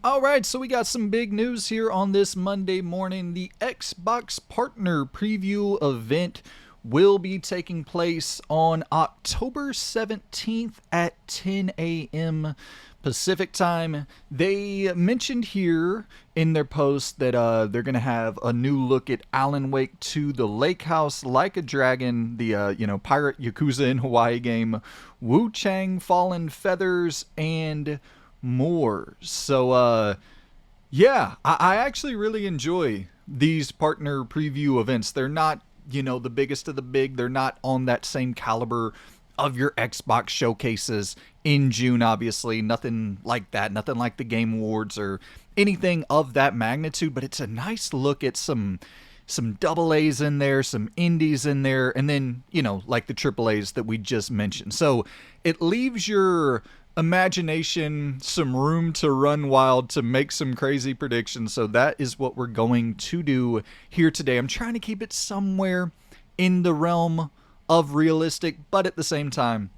Alright, so we got some big news here on this Monday morning. The Xbox Partner Preview event will be taking place on October 17th at 10 a.m. Pacific time. They mentioned here in their post that they're going to have a new look at Alan Wake 2, The Lake House, Like a Dragon, the Pirate Yakuza in Hawaii game, Wu Chang Fallen Feathers, and more. So, yeah, I actually really enjoy these partner preview events. They're not, the biggest of the big. They're not on that same caliber of your Xbox showcases in June, obviously. Nothing like that. Nothing like the Game Awards or anything of that magnitude. But it's a nice look at some double A's in there, some indies in there, and then, like the triple A's that we just mentioned. So it leaves your imagination some room to run wild to make some crazy predictions. So that is what we're going to do here today. I'm trying to keep it somewhere in the realm of realistic, but at the same time,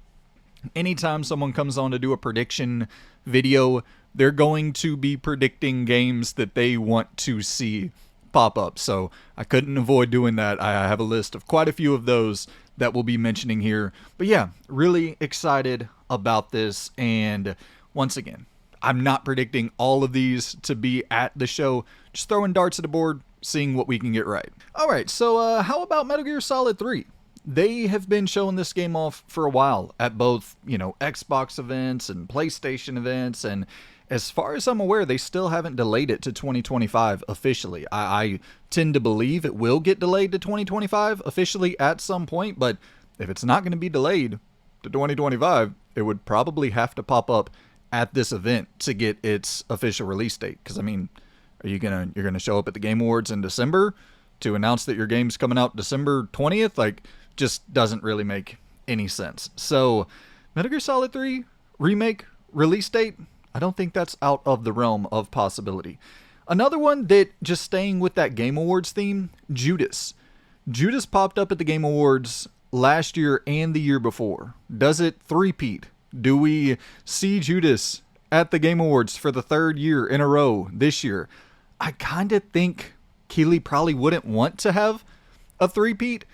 anytime someone comes on to do a prediction video, they're going to be predicting games that they want to see pop up. So I couldn't avoid doing that. I have a list of quite a few of those that we'll be mentioning here. But yeah, really excited about this. And once again, I'm not predicting all of these to be at the show. Just throwing darts at the board, seeing what we can get right. All right, so how about Metal Gear Solid 3? They have been showing this game off for a while at both, Xbox events and PlayStation events, and as far as I'm aware, they still haven't delayed it to 2025 officially. I tend to believe it will get delayed to 2025 officially at some point, but if it's not going to be delayed to 2025, it would probably have to pop up at this event to get its official release date. Because, you're gonna show up at the Game Awards in December to announce that your game's coming out December 20th? Just doesn't really make any sense. So, Metal Gear Solid 3 remake release date, I don't think that's out of the realm of possibility. Another one that, just staying with that Game Awards theme, Judas. Judas popped up at the Game Awards last year and the year before. Does it three-peat? Do we see Judas at the Game Awards for the third year in a row this year? I kind of think Keighley probably wouldn't want to have a three-peat.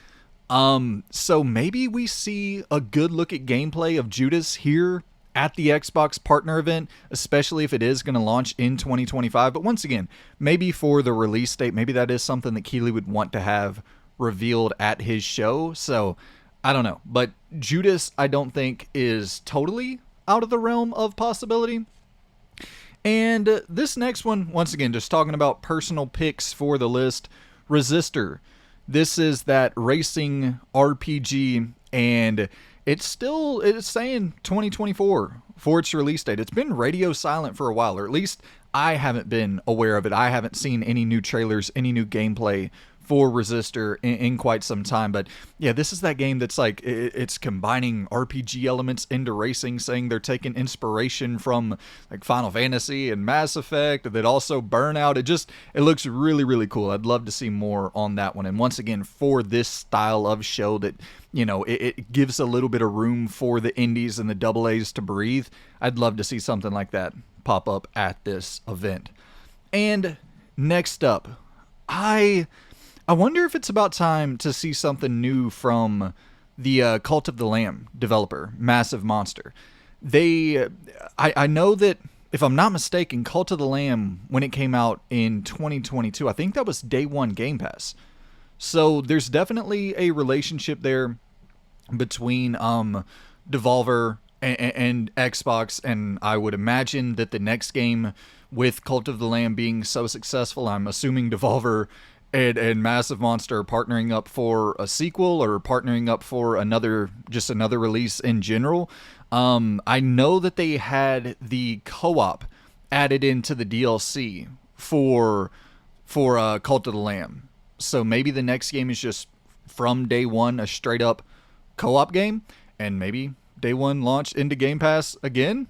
So maybe we see a good look at gameplay of Judas here at the Xbox partner event, especially if it is going to launch in 2025. But once again, maybe for the release date, maybe that is something that Keighley would want to have revealed at his show. So I don't know. But Judas, I don't think is totally out of the realm of possibility. And this next one, once again, just talking about personal picks for the list, Resistor. This is that racing RPG, and it's saying 2024 for its release date. It's been radio silent for a while, or at least I haven't been aware of it. I haven't seen any new trailers, any new gameplay for Resistor in quite some time. But yeah, this is that game that's it's combining RPG elements into racing, saying they're taking inspiration from Final Fantasy and Mass Effect, that also Burnout. It looks really, really cool. I'd love to see more on that one. And once again, for this style of show that, it gives a little bit of room for the indies and the double A's to breathe, I'd love to see something like that pop up at this event. And next up, I wonder if it's about time to see something new from the Cult of the Lamb developer, Massive Monster. I know that, if I'm not mistaken, Cult of the Lamb, when it came out in 2022, I think that was day one Game Pass. So there's definitely a relationship there between Devolver and Xbox, and I would imagine that the next game, with Cult of the Lamb being so successful, I'm assuming Devolver and Massive Monster are partnering up for a sequel or partnering up for another release in general. I know that they had the co-op added into the DLC for Cult of the Lamb. So maybe the next game is just from day one a straight up co-op game, and maybe day one launch into Game Pass again.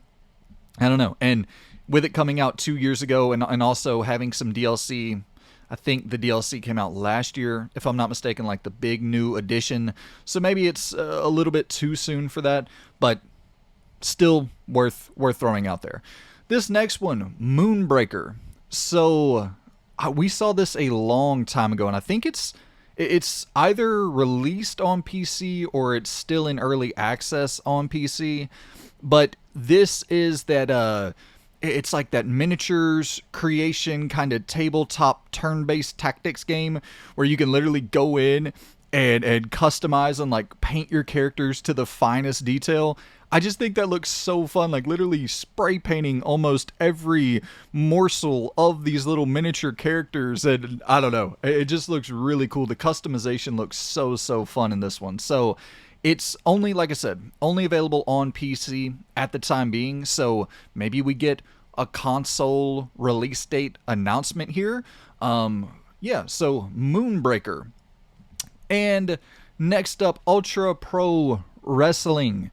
I don't know. And with it coming out 2 years ago and also having some DLC, I think the DLC came out last year, if I'm not mistaken, the big new edition. So maybe it's a little bit too soon for that, but still worth throwing out there. This next one, Moonbreaker. So we saw this a long time ago, and I think it's either released on PC or it's still in early access on PC. But this is that it's like that miniatures creation kind of tabletop turn-based tactics game where you can literally go in and customize and like paint your characters to the finest detail. I just think that looks so fun, like literally spray painting almost every morsel of these little miniature characters, and I don't know, it just looks really cool. The customization looks so fun in this one. So it's only, like I said, only available on PC at the time being, so maybe we get a console release date announcement here. Yeah, so Moonbreaker. And next up, Ultra Pro Wrestling.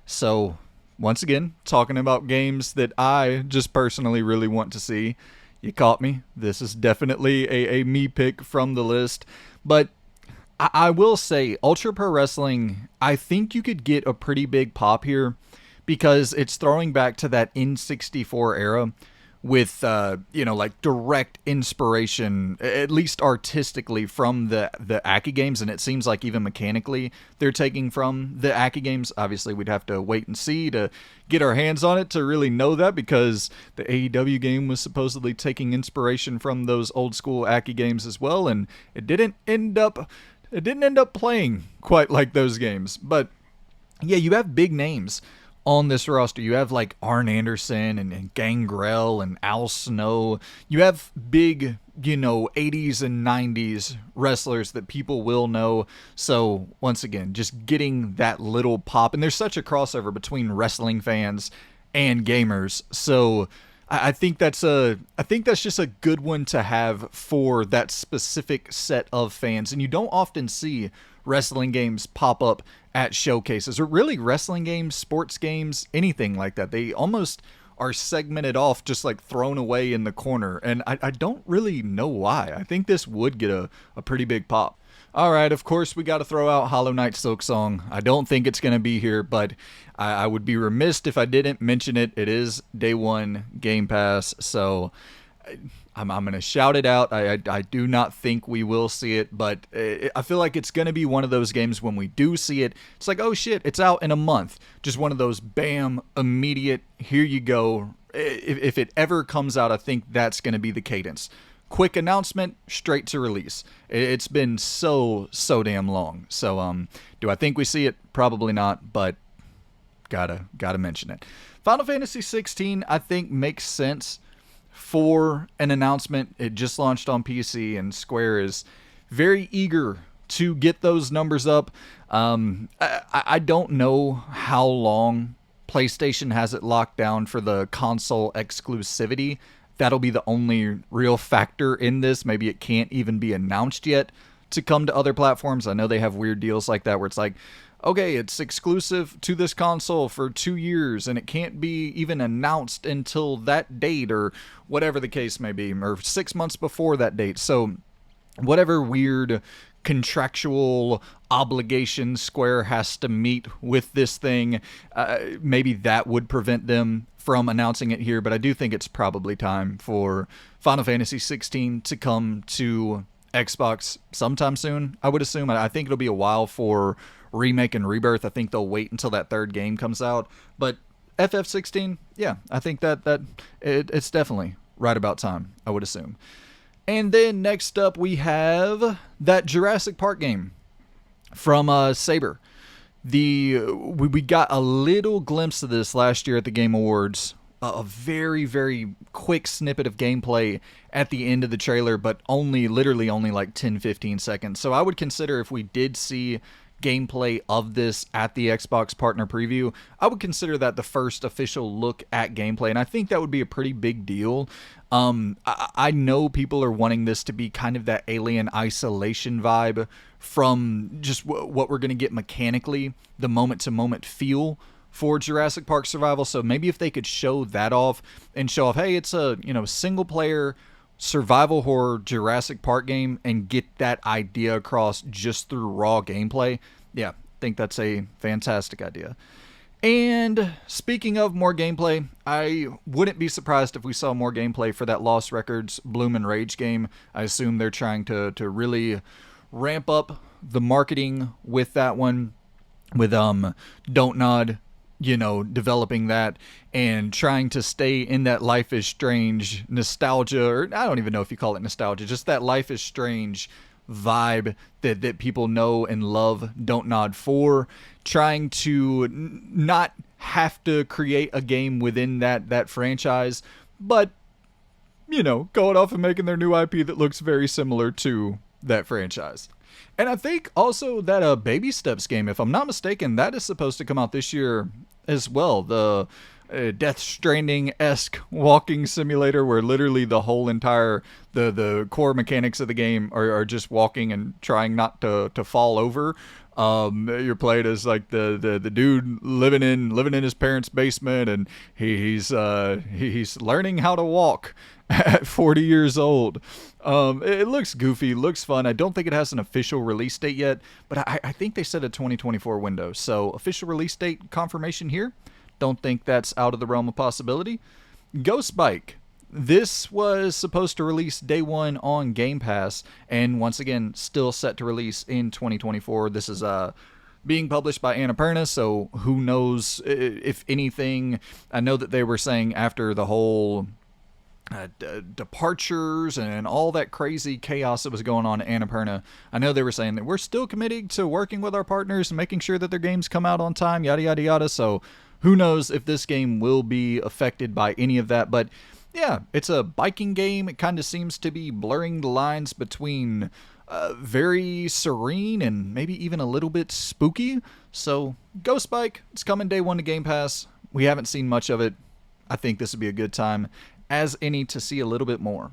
So, once again, talking about games that I just personally really want to see. You caught me. This is definitely a me pick from the list. But I will say, Ultra Pro Wrestling, I think you could get a pretty big pop here because it's throwing back to that N64 era with, like direct inspiration, at least artistically, from the Aki games. And it seems like even mechanically they're taking from the Aki games. Obviously, we'd have to wait and see to get our hands on it to really know that, because the AEW game was supposedly taking inspiration from those old school Aki games as well. And it didn't end up playing quite like those games. But yeah, you have big names on this roster. You have like Arn Anderson and Gangrel and Al Snow. You have big, 80s and 90s wrestlers that people will know. So once again, just getting that little pop. And there's such a crossover between wrestling fans and gamers. So I think that's just a good one to have for that specific set of fans. And you don't often see wrestling games pop up at showcases, or really wrestling games, sports games, anything like that. They almost are segmented off, just like thrown away in the corner. And I don't really know why. I think this would get a pretty big pop. Alright, of course we got to throw out Hollow Knight Silksong. I don't think it's going to be here, but I would be remiss if I didn't mention it. It is day one Game Pass, so I'm going to shout it out. I do not think we will see it, but I feel like it's going to be one of those games when we do see it, it's like, oh shit, it's out in a month. Just one of those bam, immediate, here you go. If it ever comes out, I think that's going to be the cadence. Quick announcement, straight to release. It's been so damn long. So do I think we see it? Probably not, but gotta mention it. Final Fantasy 16, I think, makes sense for an announcement. It just launched on PC, and Square is very eager to get those numbers up. I don't know how long PlayStation has it locked down for the console exclusivity. That'll be the only real factor in this. Maybe it can't even be announced yet to come to other platforms. I know they have weird deals like that where it's like, okay, it's exclusive to this console for 2 years and it can't be even announced until that date, or whatever the case may be, or 6 months before that date. So whatever weird contractual obligation Square has to meet with this thing, maybe that would prevent them from announcing it here. But I do think it's probably time for Final Fantasy 16 to come to Xbox sometime soon, I would assume. I think it'll be a while for Remake and Rebirth. I think they'll wait until that third game comes out. But FF16, yeah, I think that it's definitely right about time, I would assume. And then next up we have that Jurassic Park game from Saber. We got a little glimpse of this last year at the Game Awards. A very, very quick snippet of gameplay at the end of the trailer, but literally only like 10-15 seconds. So I would consider, if we did see gameplay of this at the Xbox Partner Preview, I would consider that the first official look at gameplay, and I think that would be a pretty big deal. I know people are wanting this to be kind of that Alien Isolation vibe from just what we're going to get mechanically, the moment-to-moment feel for Jurassic Park Survival. So maybe if they could show that off and show off, hey, it's a single-player survival horror Jurassic Park game, and get that idea across just through raw gameplay, yeah, I think that's a fantastic idea. And speaking of more gameplay, I wouldn't be surprised if we saw more gameplay for that Lost Records Bloom and Rage game. I assume they're trying to really ramp up the marketing with that one, with Don't Nod, developing that and trying to stay in that Life is Strange nostalgia, or I don't even know if you call it nostalgia, just that Life is Strange vibe that people know and love Don't Nod for, trying to not have to create a game within that franchise, but going off and making their new IP that looks very similar to that franchise. And I think also that Baby Steps game, if I'm not mistaken, that is supposed to come out this year as well. The Death Stranding-esque walking simulator where literally the whole entire, the core mechanics of the game are just walking and trying not to fall over. You're played as like the dude living in his parents' basement, and he's learning how to walk at 40 years old. It looks goofy, looks fun. I don't think it has an official release date yet, but I think they said a 2024 window. So official release date confirmation here. Don't think that's out of the realm of possibility. Ghost Bike. This was supposed to release day one on Game Pass, and once again, still set to release in 2024. This is being published by Annapurna, so who knows if anything. I know that they were saying after the whole departures and all that crazy chaos that was going on at Annapurna, I know they were saying that we're still committed to working with our partners and making sure that their games come out on time, yada yada yada. So who knows if this game will be affected by any of that. But yeah, it's a biking game. It kind of seems to be blurring the lines between very serene and maybe even a little bit spooky. So Ghost Bike, it's coming day one to Game Pass. We haven't seen much of it. I think this would be a good time as any to see a little bit more.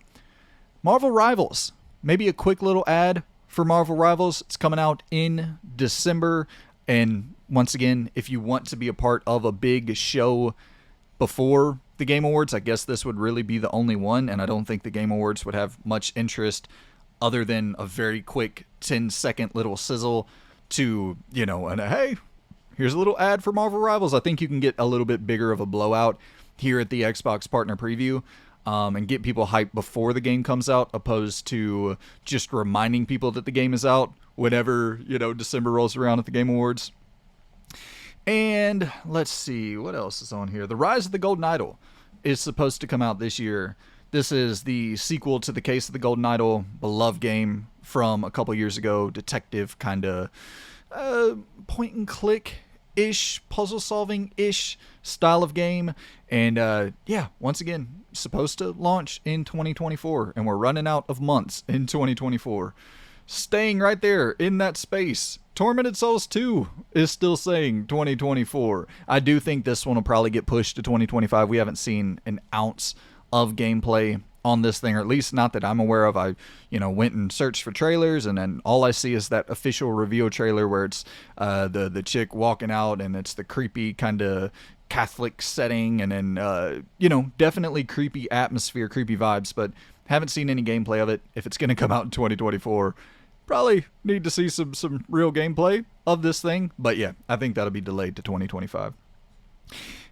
Marvel Rivals. Maybe a quick little ad for Marvel Rivals. It's coming out in December. And once again, if you want to be a part of a big show before the Game Awards, I guess this would really be the only one. And I don't think the Game Awards would have much interest other than a very quick 10-second little sizzle to, and hey, here's a little ad for Marvel Rivals. I think you can get a little bit bigger of a blowout here at the Xbox Partner Preview and get people hyped before the game comes out, opposed to just reminding people that the game is out whenever, December rolls around at the Game Awards. And let's see, what else is on here? The Rise of the Golden Idol is supposed to come out this year. This is the sequel to The Case of the Golden Idol, beloved game from a couple years ago, detective kind of point and click ish, puzzle solving ish style of game. And once again, supposed to launch in 2024, and we're running out of months in 2024. Staying right there in that space, Tormented Souls 2 is still saying 2024. I do think this one will probably get pushed to 2025. We haven't seen an ounce of gameplay on this thing, or at least not that I'm aware of. I, went and searched for trailers, and then all I see is that official reveal trailer where it's the chick walking out, and it's the creepy kind of Catholic setting, and then definitely creepy atmosphere, creepy vibes, but haven't seen any gameplay of it. If it's going to come out in 2024, probably need to see some real gameplay of this thing. But yeah, I think that'll be delayed to 2025.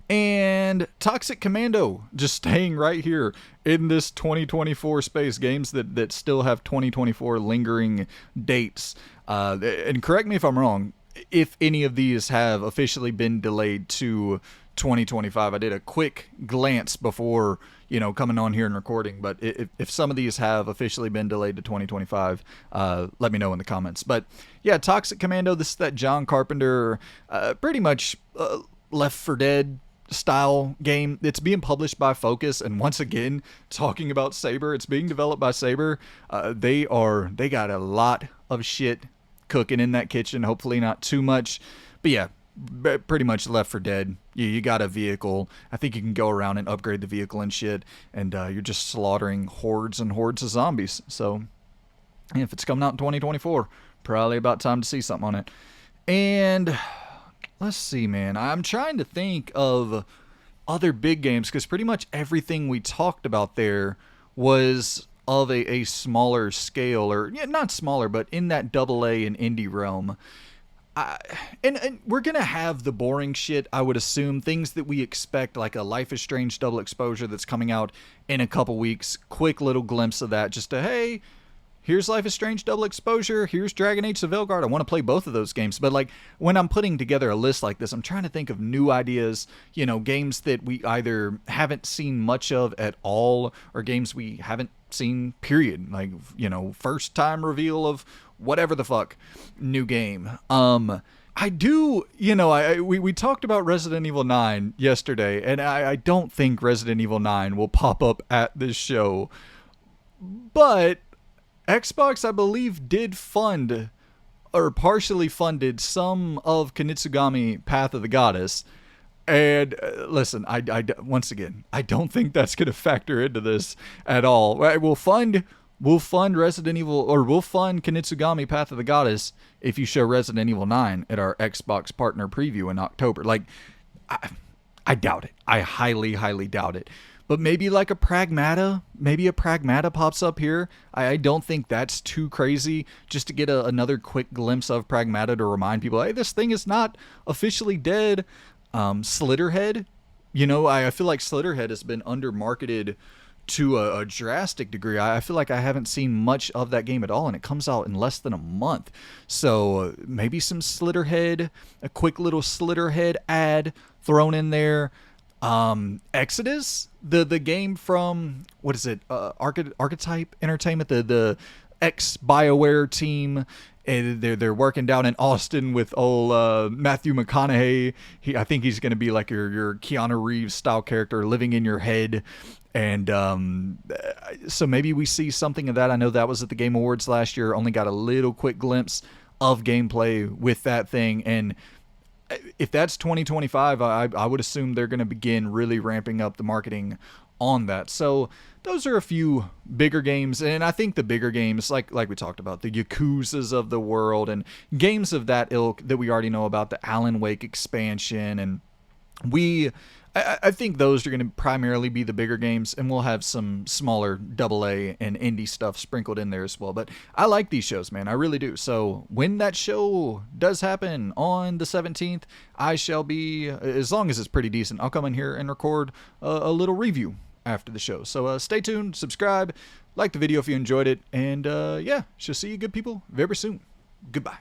And Toxic Commando, just staying right here in this 2024 space. Games that still have 2024 lingering dates. And correct me if I'm wrong, if any of these have officially been delayed to 2025. I did a quick glance before, coming on here and recording. But if some of these have officially been delayed to 2025, let me know in the comments. But yeah, Toxic Commando, this is that John Carpenter, pretty much Left 4 Dead style game. It's being published by Focus, and once again, talking about Saber, it's being developed by Saber. They got a lot of shit cooking in that kitchen, hopefully not too much, but yeah, pretty much Left 4 Dead. You got a vehicle. I think you can go around and upgrade the vehicle and shit, and you're just slaughtering hordes and hordes of zombies. So if it's coming out in 2024, probably about time to see something on it. And let's see, man. I'm trying to think of other big games, because pretty much everything we talked about there was of a smaller scale, or not smaller, but in that AA and indie realm. And we're gonna have the boring shit, I would assume, things that we expect, like a Life is Strange Double Exposure that's coming out in a couple weeks. Quick little glimpse of that, just to, hey, here's Life is Strange Double Exposure, here's Dragon Age of Veilguard. I want to play both of those games. But like, when I'm putting together a list like this, I'm trying to think of new ideas, games that we either haven't seen much of at all, or games we haven't seen, period. Like, first time reveal of whatever the fuck new game. I do, we talked about Resident Evil 9 yesterday, and I don't think Resident Evil 9 will pop up at this show. But Xbox, I believe, did fund, or partially funded, some of Kunitsugami Path of the Goddess. And listen, once again, I don't think that's going to factor into this at all. Right? We'll fund Resident Evil, or we'll fund Kunitsugami Path of the Goddess if you show Resident Evil 9 at our Xbox partner preview in October. Like, I doubt it. I highly, highly doubt it. But maybe like a Pragmata pops up here. I don't think that's too crazy, just to get another quick glimpse of Pragmata to remind people, hey, this thing is not officially dead. Slitterhead, I feel like Slitterhead has been under-marketed to a drastic degree. I feel like I haven't seen much of that game at all, and it comes out in less than a month. So maybe some Slitterhead, a quick little Slitterhead ad thrown in there. Exodus, the game from, what is it, Archetype Entertainment, the ex-BioWare team. And they're working down in Austin with old Matthew McConaughey. I think he's going to be like your Keanu Reeves style character living in your head. And so maybe we see something of that. I know that was at the Game Awards last year. Only got a little quick glimpse of gameplay with that thing. And if that's 2025, I would assume they're going to begin really ramping up the marketing on that. So those are a few bigger games, and I think the bigger games, like we talked about, the Yakuzas of the world and games of that ilk that we already know about, the Alan Wake expansion, and I think those are going to primarily be the bigger games, and we'll have some smaller AA and indie stuff sprinkled in there as well. But I like these shows, man. I really do. So when that show does happen on the 17th, I shall be, as long as it's pretty decent, I'll come in here and record a little review after the show. So stay tuned, subscribe, like the video if you enjoyed it, and yeah, shall see you good people very soon. Goodbye.